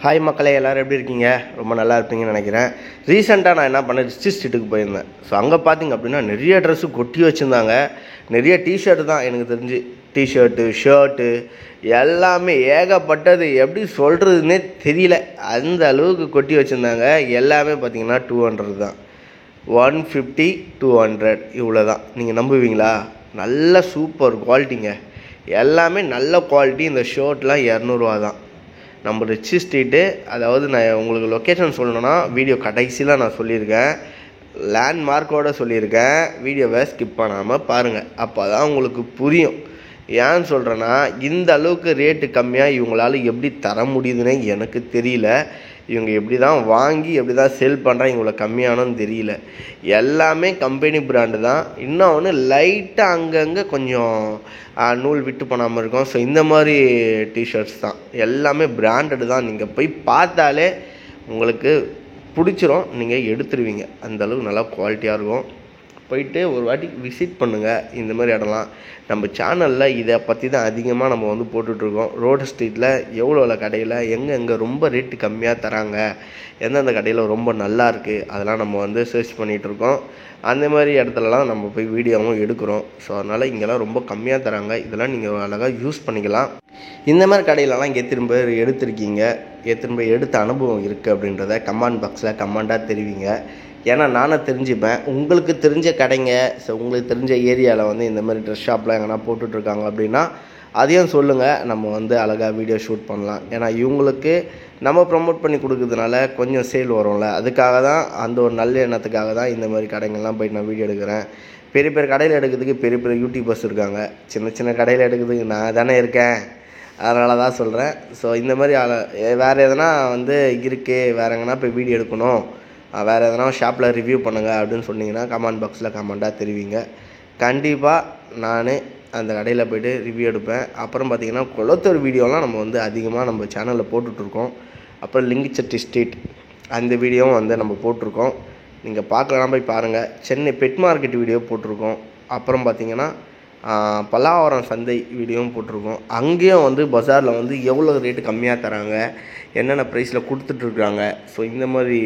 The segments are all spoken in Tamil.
ஹாய் மக்களே, எல்லோரும் எப்படி இருக்கீங்க? ரொம்ப நல்லா இருப்பீங்கன்னு நினைக்கிறேன். ரீசெண்டாக நான் என்ன பண்ணேன், ரிச்சி ஸ்ட்ரீட்டுக்கு போயிருந்தேன். ஸோ அங்கே பார்த்திங்க அப்படின்னா நிறைய ட்ரெஸ்ஸு கொட்டி வச்சுருந்தாங்க. நிறைய டிஷர்ட்டு தான் எனக்கு தெரிஞ்சு. டிஷர்ட்டு, ஷர்ட்டு எல்லாமே ஏகப்பட்டது. எப்படி சொல்கிறதுனே தெரியல, அந்த அளவுக்கு கொட்டி வச்சுருந்தாங்க. எல்லாமே பார்த்திங்கன்னா 200 தான். 150, 200 இவ்வளோ தான். நீங்கள் நம்புவீங்களா? நல்ல சூப்பர் குவாலிட்டிங்க. எல்லாமே நல்ல குவாலிட்டி. இந்த ஷர்ட்லாம் 200 தான். நம்ம ரிச்சி ஸ்ட்ரீட்டு, அதாவது நான் உங்களுக்கு லொக்கேஷன் சொல்லணுன்னா வீடியோ கடைசியில் நான் சொல்லியிருக்கேன், லேண்ட்மார்க்கோடு சொல்லியிருக்கேன். வீடியோவை ஸ்கிப் பண்ணாமல் பாருங்கள், அப்போ தான் உங்களுக்கு புரியும். ஏன்னு சொல்கிறேன்னா, இந்த அளவுக்கு ரேட்டு கம்மியாக இவங்களால எப்படி தர முடியுதுன்னே எனக்கு தெரியல. இவங்க எப்படி தான் வாங்கி எப்படி தான் சேல் பண்ணுறாங்க, இவங்களை கம்மியானு தெரியல. எல்லாமே கம்பெனி பிராண்டு தான். இன்னொன்று லைட்டாக அங்கங்கே கொஞ்சம் நூல் விட்டு போனாமல் இருக்கும். ஸோ இந்த மாதிரி டிஷர்ட்ஸ் தான். எல்லாமே பிராண்டடு தான். நீங்கள் போய் பார்த்தாலே உங்களுக்கு பிடிச்சிரும், நீங்கள் எடுத்துருவீங்க. அந்தளவுக்கு நல்லா குவாலிட்டியாக இருக்கும். போயிட்டு ஒரு வாட்டி விசிட் பண்ணுங்கள் இந்த மாதிரி இடம்லாம். நம்ம சேனலில் இதை பற்றி தான் அதிகமாக நம்ம வந்து போட்டுட்ருக்கோம். ரோடு ஸ்ட்ரீட்டில் எவ்வளோ கடையில் எங்கே ரொம்ப ரேட்டு கம்மியாக தராங்க, எந்தெந்த கடையில் ரொம்ப நல்லா இருக்குது, அதெல்லாம் நம்ம வந்து சர்ச் பண்ணிகிட்ருக்கோம். அந்த மாதிரி இடத்துலலாம் நம்ம போய் வீடியோவும் எடுக்கிறோம். ஸோ அதனால் இங்கெல்லாம் ரொம்ப கம்மியாக தராங்க. இதெல்லாம் நீங்கள் அழகாக யூஸ் பண்ணிக்கலாம். இந்த மாதிரி கடையிலலாம் எத்தனை பேர் எடுத்திருக்கீங்க, எத்தனை பேர் எடுத்த அனுபவம் இருக்குது அப்படின்றத கமெண்ட் பாக்ஸில் கமெண்ட்டாக தெரிவிங்க. ஏன்னா நானும் தெரிஞ்சுப்பேன். உங்களுக்கு தெரிஞ்ச கடைங்க, ஸோ உங்களுக்கு தெரிஞ்ச ஏரியாவில் வந்து இந்த மாதிரி ட்ரெஸ் ஷாப்லாம் எங்கன்னா போட்டுட்ருக்காங்க அப்படின்னா அதையும் சொல்லுங்கள். நம்ம வந்து அழகாக வீடியோ ஷூட் பண்ணலாம். ஏன்னா இவங்களுக்கு நம்ம ப்ரமோட் பண்ணி கொடுக்குறதுனால கொஞ்சம் சேல் வரும்ல, அதுக்காக தான், அந்த ஒரு நல்ல எண்ணத்துக்காக தான் இந்த மாதிரி கடைங்கள்லாம் போய்ட்டு நான் வீடியோ எடுக்கிறேன். பெரிய பெரிய கடையில் எடுக்கிறதுக்கு பெரிய பெரிய யூடியூபர்ஸ் இருக்காங்க. சின்ன சின்ன கடையில் எடுக்கிறதுக்கு நான் தானே இருக்கேன், அதனால தான் சொல்கிறேன். ஸோ இந்த மாதிரி வேறு எதனா வந்து இருக்குது, வேறு எங்கன்னா போய் வீடியோ எடுக்கணும், வேறு எதனா ஷாப்பில் ரிவ்யூ பண்ணுங்கள் அப்படின்னு சொன்னிங்கன்னா கமெண்ட் பாக்ஸில் கமெண்ட்டாக தெரிவிங்க. கண்டிப்பாக நான் அந்த கடையில் போய்ட்டு ரிவ்யூ எடுப்பேன். அப்புறம் பார்த்திங்கன்னா குளத்தூர் வீடியோலாம் நம்ம வந்து அதிகமாக நம்ம சேனலில் போட்டுட்ருக்கோம். அப்புறம் லிங்கிச்செட்டி ஸ்ட்ரீட் அந்த வீடியோவும் வந்து நம்ம போட்டிருக்கோம். நீங்கள் பார்க்கலாம், போய் பாருங்கள். சென்னை பெட் மார்க்கெட் வீடியோ போட்டிருக்கோம். அப்புறம் பார்த்திங்கன்னா பல்லாவரம் சந்தை வீடியோவும் போட்டிருக்கோம். அங்கேயும் வந்து பஜாரில் வந்து எவ்வளோ ரேட்டு கம்மியாக தராங்க, என்னென்ன ப்ரைஸில் கொடுத்துட்ருக்காங்க. ஸோ இந்த மாதிரி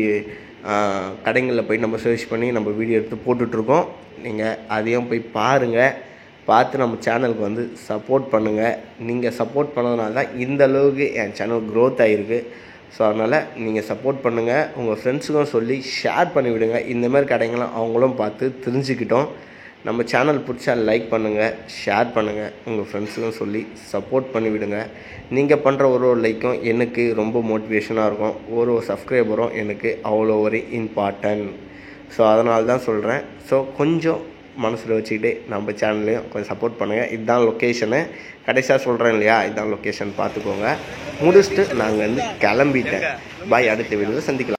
கடைகளில் போய் நம்ம சர்ச் பண்ணி நம்ம வீடியோ எடுத்து போட்டுட்ருக்கோம். நீங்கள் அதையும் போய் பாருங்கள். பார்த்து நம்ம சேனலுக்கு வந்து சப்போர்ட் பண்ணுங்கள். நீங்கள் சப்போர்ட் பண்ணதுனால தான் இந்த அளவுக்கு என் சேனல் க்ரோத் ஆகிருக்கு. ஸோ அதனால் நீங்கள் சப்போர்ட் பண்ணுங்கள். உங்கள் ஃப்ரெண்ட்ஸுக்கும் சொல்லி ஷேர் பண்ணிவிடுங்க. இந்தமாதிரி கடைங்களாம் அவங்களும் பார்த்து தெரிஞ்சுக்கிட்டோம். நம்ம சேனல் பிடிச்சா லைக் பண்ணுங்கள், ஷேர் பண்ணுங்கள், உங்கள் ஃப்ரெண்ட்ஸுக்கும் சொல்லி சப்போர்ட் பண்ணிவிடுங்க. நீங்கள் பண்ணுற ஒரு லைக்கும் எனக்கு ரொம்ப மோட்டிவேஷனாக இருக்கும். ஒரு சப்ஸ்கிரைபரும் எனக்கு அவ்வளோ ஒரு இம்பார்ட்டன்ட். ஸோ அதனால தான் சொல்கிறேன். ஸோ கொஞ்சம் மனசில் வச்சுக்கிட்டு நம்ம சேனல்லையும் கொஞ்சம் சப்போர்ட் பண்ணுங்கள். இதுதான் லொக்கேஷனு. கடைசியாக சொல்கிறேன் இல்லையா, இதுதான் லொக்கேஷன், பார்த்துக்கோங்க. முடிச்சுட்டு நாங்கள் வந்து கிளம்பிட்டேன். பாய், அடுத்த வீடியோவில் சந்திக்கலாம்.